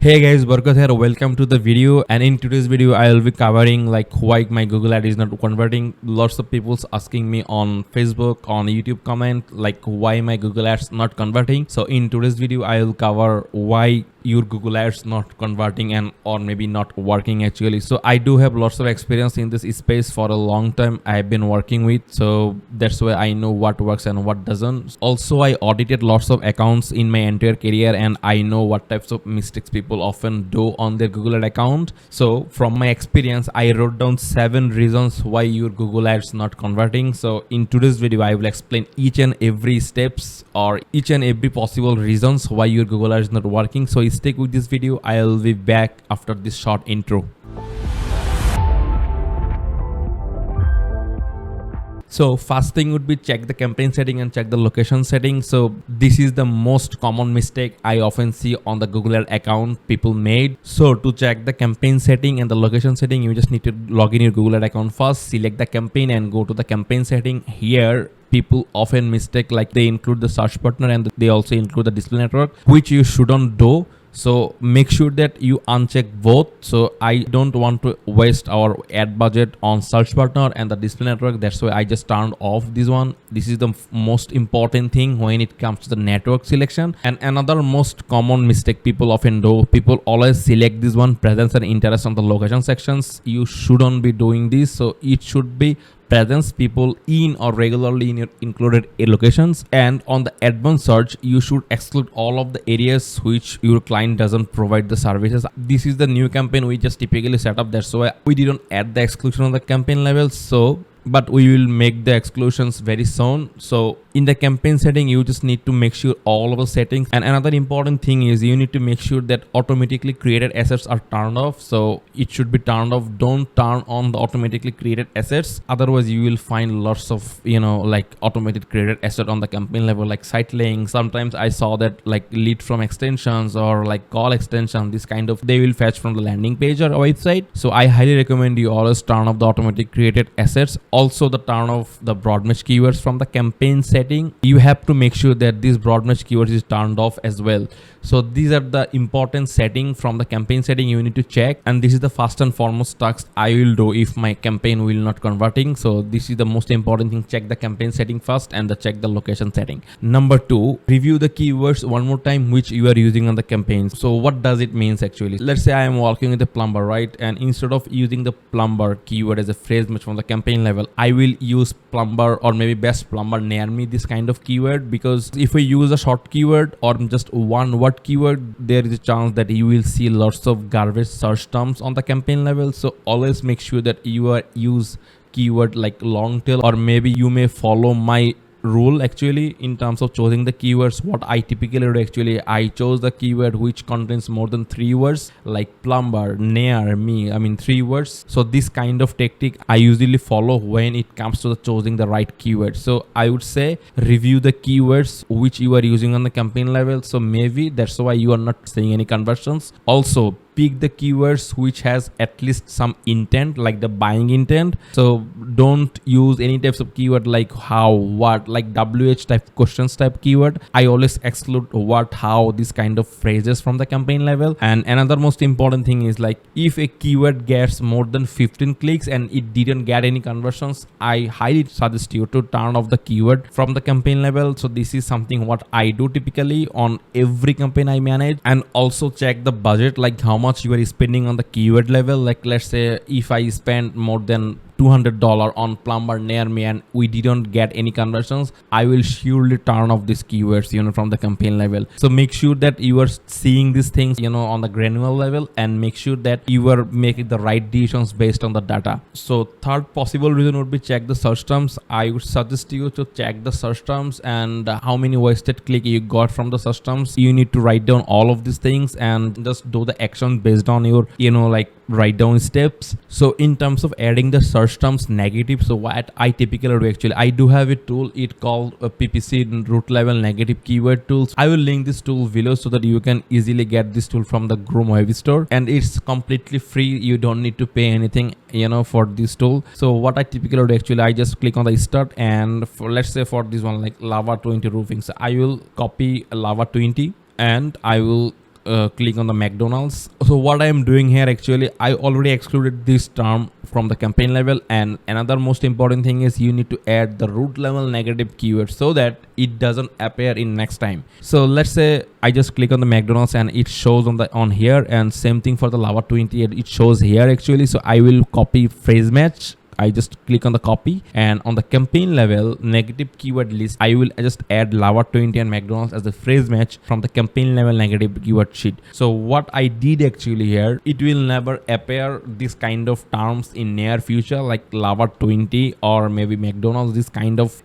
Hey guys, Barkat here. Welcome to the video. And in today's video, I will be covering like why my Google ad is not converting. Lots of people's asking me on Facebook, on YouTube comment, like why my Google ads not converting. So in today's video, I will cover why your Google ads not converting and or maybe not working actually. So I do have lots of experience in this space for a long time. I have been working with, so that's why I know what works and what doesn't. Also, I audited lots of accounts in my entire career and I know what types of mistakes people often do on their Google ad account. So from my experience, I wrote down 7 reasons why your Google ads not converting. So in today's video, I will explain each and every steps or each and every possible reasons why your Google ads not working. So stick with this video. I'll be back after this short intro. So first thing would be check the campaign setting and check the location setting. So this is the most common mistake I often see on the Google Ad account people made. So to check the campaign setting and the location setting, you just need to log in your Google Ad account first, select the campaign and go to the campaign setting. Here people often mistake like they include the search partner and they also include the display network, which you shouldn't do. So make sure that you uncheck both. So I don't want to waste our ad budget on search partner and the display network. That's why I just turned off this one. This is the most important thing when it comes to the network selection. And another most common mistake people often do, people always select this one, presence and interest on the location sections. You shouldn't be doing this. So it should be presence, people in or regularly in your included locations. And on the advanced search, you should exclude all of the areas which your client doesn't provide the services. This is the new campaign we just typically set up. That's why we didn't add the exclusion on the campaign level. So but we will make the exclusions very soon. So in the campaign setting, you just need to make sure all of the settings. And another important thing is you need to make sure that automatically created assets are turned off. So it should be turned off. Don't turn on the automatically created assets. Otherwise you will find lots of, like automated created asset on the campaign level, like site links. Sometimes I saw that like lead from extensions or like call extension, this kind of, they will fetch from the landing page or website. So I highly recommend you always turn off the automatic created assets. Also the turn off the broad match keywords from the campaign setting. You have to make sure that this broad match keywords is turned off as well. So these are the important setting from the campaign setting you need to check. And this is the first and foremost task I will do if my campaign will not converting. So this is the most important thing. Check the campaign setting first and check the location setting. Number 2, review the keywords one more time which you are using on the campaign. So what does it means actually? Let's say I am working with a plumber, right? And instead of using the plumber keyword as a phrase match from the campaign level, I will use plumber or maybe best plumber near me, this kind of keyword, because if we use a short keyword or just one word keyword, there is a chance that you will see lots of garbage search terms on the campaign level. So always make sure that you are use keyword like long tail, or maybe you may follow my rule actually in terms of choosing the keywords. What I typically do actually, I chose the keyword which contains more than 3 words, like plumber, near me, 3 words. So this kind of tactic I usually follow when it comes to choosing the right keyword. So I would say review the keywords which you are using on the campaign level. So maybe that's why you are not seeing any conversions. Also pick the keywords which has at least some intent, like the buying intent. So don't use any types of keyword like how, what, like WH type questions type keyword. I always exclude what, how, this kind of phrases from the campaign level. And another most important thing is like if a keyword gets more than 15 clicks and it didn't get any conversions, I highly suggest you to turn off the keyword from the campaign level. So this is something what I do typically on every campaign I manage. And also check the budget, like how much you are spending on the keyword level. Like let's say if I spend more than $200 on plumber near me and we didn't get any conversions, I will surely turn off these keywords from the campaign level. So make sure that you are seeing these things on the granular level and make sure that you are making the right decisions based on the data. So third possible reason would be check the search terms. I would suggest you to check the search terms and how many wasted click you got from the search terms. You need to write down all of these things and just do the action based on your like write down steps. So in terms of adding the search terms negative, so what I typically do actually, I do have a tool, it called a PPC root level negative keyword tools. I will link this tool below so that you can easily get this tool from the Chrome web store, and it's completely free. You don't need to pay anything for this tool. So what I typically do actually, I just click on the start, and let's say for this one like lava 20 roofing, so I will copy lava 20 and I will click on the McDonald's. So what I am doing here, actually I already excluded this term from the campaign level. And another most important thing is you need to add the root level negative keyword so that it doesn't appear in next time. So let's say I just click on the McDonald's and it shows on here, and same thing for the Lava 20, it shows here actually. So I will copy phrase match. I just click on the copy, and on the campaign level negative keyword list, I will just add Lava 20 and McDonald's as the phrase match from the campaign level negative keyword sheet. So what I did actually here, it will never appear this kind of terms in near future, like Lava 20 or maybe McDonald's. This kind of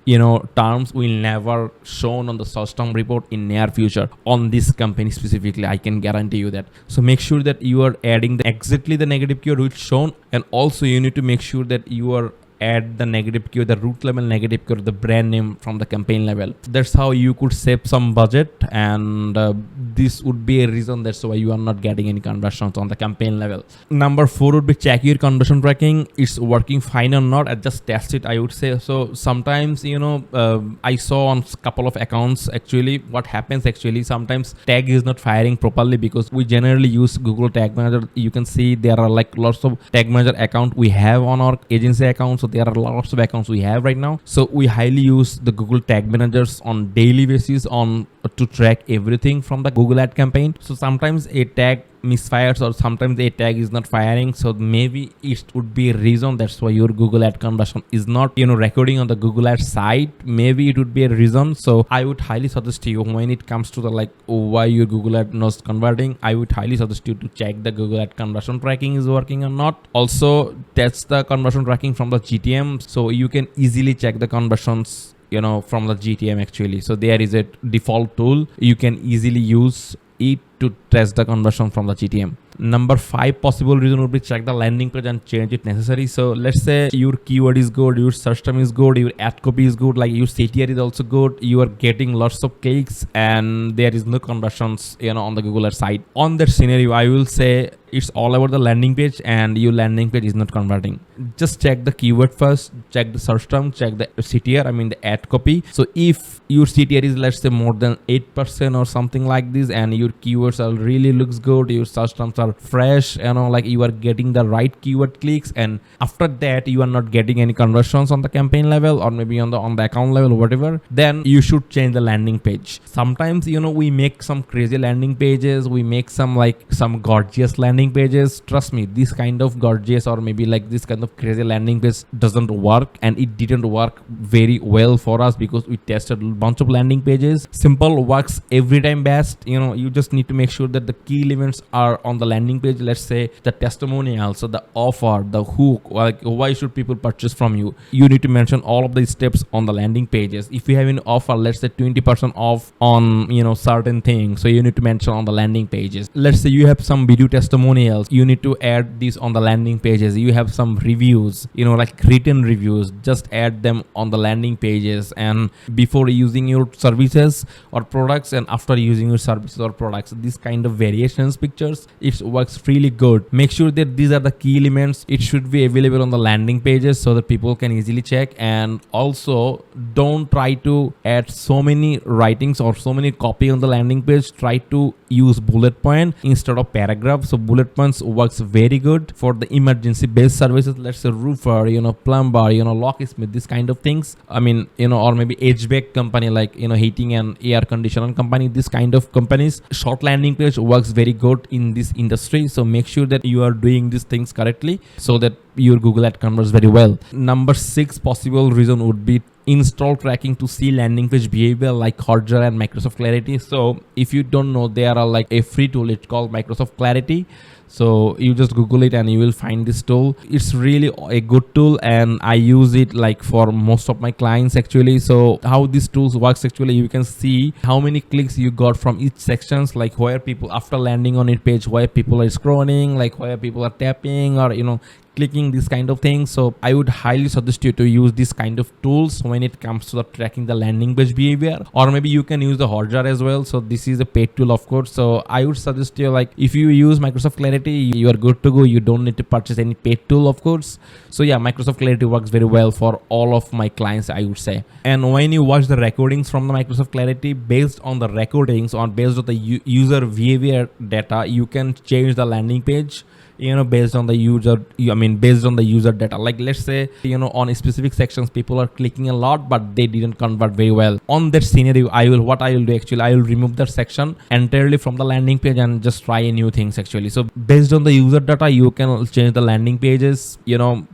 terms will never shown on the search term report in near future on this company specifically. I can guarantee you that. So make sure that you are adding exactly the negative keyword which shown, and also you need to make sure that you are add the negative keyword, the root level negative keyword, the brand name from the campaign level. That's how you could save some budget, and this would be a reason that's why you are not getting any conversions on the campaign level. Number 4 would be check your conversion tracking. It's working fine or not. I just test it, I would say. So sometimes I saw on couple of accounts actually what happens actually, sometimes tag is not firing properly because we generally use Google Tag Manager. You can see there are like lots of Tag Manager account we have on our agency account. So there are lots of accounts we have right now. So we highly use the Google Tag Managers on daily basis to track everything from the Google ad campaign. So sometimes a tag misfires or sometimes a tag is not firing, so maybe it would be a reason that's why your Google ad conversion is not recording on the Google ad site. Maybe it would be a reason. So I would highly suggest you, when it comes to the why your Google ad not converting, I would highly suggest you to check the Google ad conversion tracking is working or not. Also test the conversion tracking from the GTM, so you can easily check the conversions from the GTM actually. So there is a default tool you can easily use it to test the conversion from the GTM. Number 5 possible reason would be check the landing page and change it necessary. So let's say your keyword is good, your search term is good, your ad copy is good, like your CTR is also good, you are getting lots of clicks and there is no conversions on the Google ad site. On that scenario, I will say it's all about the landing page and your landing page is not converting. Just check the keyword first, check the search term, check the CTR, I mean the ad copy. So if your CTR is let's say more than 8% or something like this, and your keywords are really looks good, your search terms are fresh, like you are getting the right keyword clicks, and after that you are not getting any conversions on the campaign level or maybe on the account level or whatever, then you should change the landing page. Sometimes we make some crazy landing pages, we make some gorgeous landing pages. Trust me, this kind of gorgeous or maybe like this kind of crazy landing page doesn't work, and it didn't work very well for us because we tested a bunch of landing pages. Simple works every time best. You just need to make sure that the key elements are on the landing page. Let's say the testimonials, so the offer, the hook, like why should people purchase from you. You need to mention all of these steps on the landing pages. If you have an offer, let's say 20% off on certain things, so you need to mention on the landing pages. Let's say you have some video testimonials, you need to add these on the landing pages. You have some reviews, like written reviews, just add them on the landing pages. And before using your services or products and after using your services or products, this kind of variations pictures, it works really good. Make sure that these are the key elements. It should be available on the landing pages so that people can easily check. And also don't try to add so many writings or so many copy on the landing page. Try to use bullet point instead of paragraph. So bullet points works very good for the emergency based services. Let's say roofer, plumber, locksmith, this kind of things. I mean, or maybe HVAC company, like heating and air conditioner company, this kind of companies. Short landing page works very good in this industry. So make sure that you are doing these things correctly so that your Google ad converts very well. Number 6 possible reason would be install tracking to see landing page behavior like Hotjar and Microsoft Clarity. So if you don't know, there are like a free tool, it's called Microsoft Clarity. So you just Google it and you will find this tool. It's really a good tool and I use it like for most of my clients actually. So how this tools works actually, you can see how many clicks you got from each sections, like where people after landing on it page, where people are scrolling, like where people are tapping or clicking, this kind of things. So I would highly suggest you to use this kind of tools when it comes to the tracking the landing page behavior, or maybe you can use the Hotjar as well. So this is a paid tool of course. So I would suggest you, like if you use Microsoft Clarity, Clarity, you are good to go. You don't need to purchase any paid tool, of course. So yeah, Microsoft Clarity works very well for all of my clients, I would say. And when you watch the recordings from the Microsoft Clarity, based on the recordings or based on the user behavior data, you can change the landing page, based on the user data. Like, let's say, on specific sections people are clicking a lot but they didn't convert very well. On that scenario, I will do actually, I will remove that section entirely from the landing page and just try new things actually. So based on the user data, you can change the landing pages,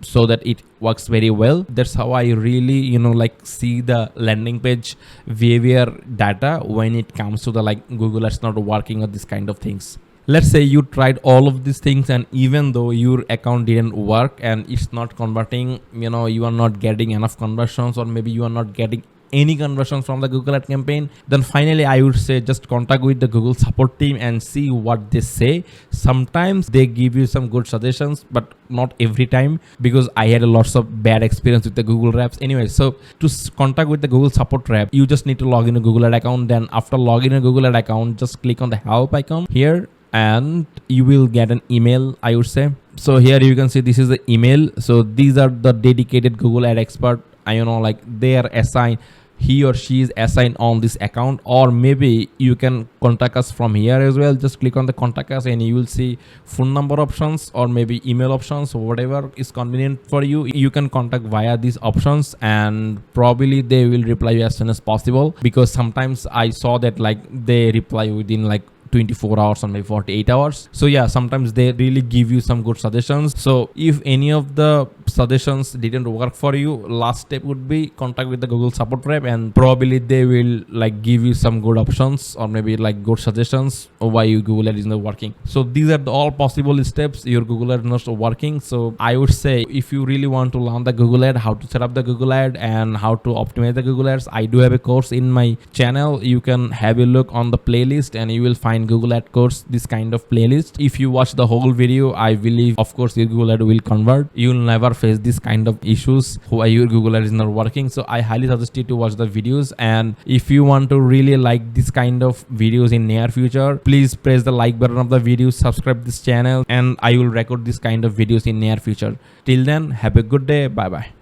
so that it works very well. That's how I really see the landing page behavior data when it comes to the Google Ads not working or this kind of things. Let's say you tried all of these things and even though your account didn't work and it's not converting, you are not getting enough conversions, or maybe you are not getting any conversions from the Google Ad campaign, then finally I would say just contact with the Google support team and see what they say. Sometimes they give you some good suggestions, but not every time, because I had lots of bad experience with the Google reps. Anyway, so to contact with the Google support rep, you just need to log in a Google Ad account. Then after logging a Google Ad account, just click on the help icon here and you will get an email, I would say. So here you can see this is the email. So these are the dedicated Google Ad expert. They are assigned, he or she is assigned on this account, or maybe you can contact us from here as well. Just click on the contact us and you will see phone number options or maybe email options, whatever is convenient for you. You can contact via these options and probably they will reply you as soon as possible, because sometimes I saw that they reply within 24 hours or maybe 48 hours. So yeah, sometimes they really give you some good suggestions. So if any of the suggestions didn't work for you, last step would be contact with the Google support rep and probably they will give you some good options or maybe good suggestions of why your Google Ad is not working. So these are the all possible steps your Google Ad is not working. So I would say if you really want to learn the Google Ad, how to set up the Google Ad and how to optimize the Google Ads, I do have a course in my channel. You can have a look on the playlist and you will find Google Ad course, this kind of playlist. If you watch the whole video, I believe of course your Google Ad will convert. You will never face this kind of issues why your Google Ad is not working. So I highly suggest you to watch the videos, and if you want to really like this kind of videos in near future, please press the like button of the video, subscribe this channel, and I will record this kind of videos in near future. Till then, have a good day. Bye bye.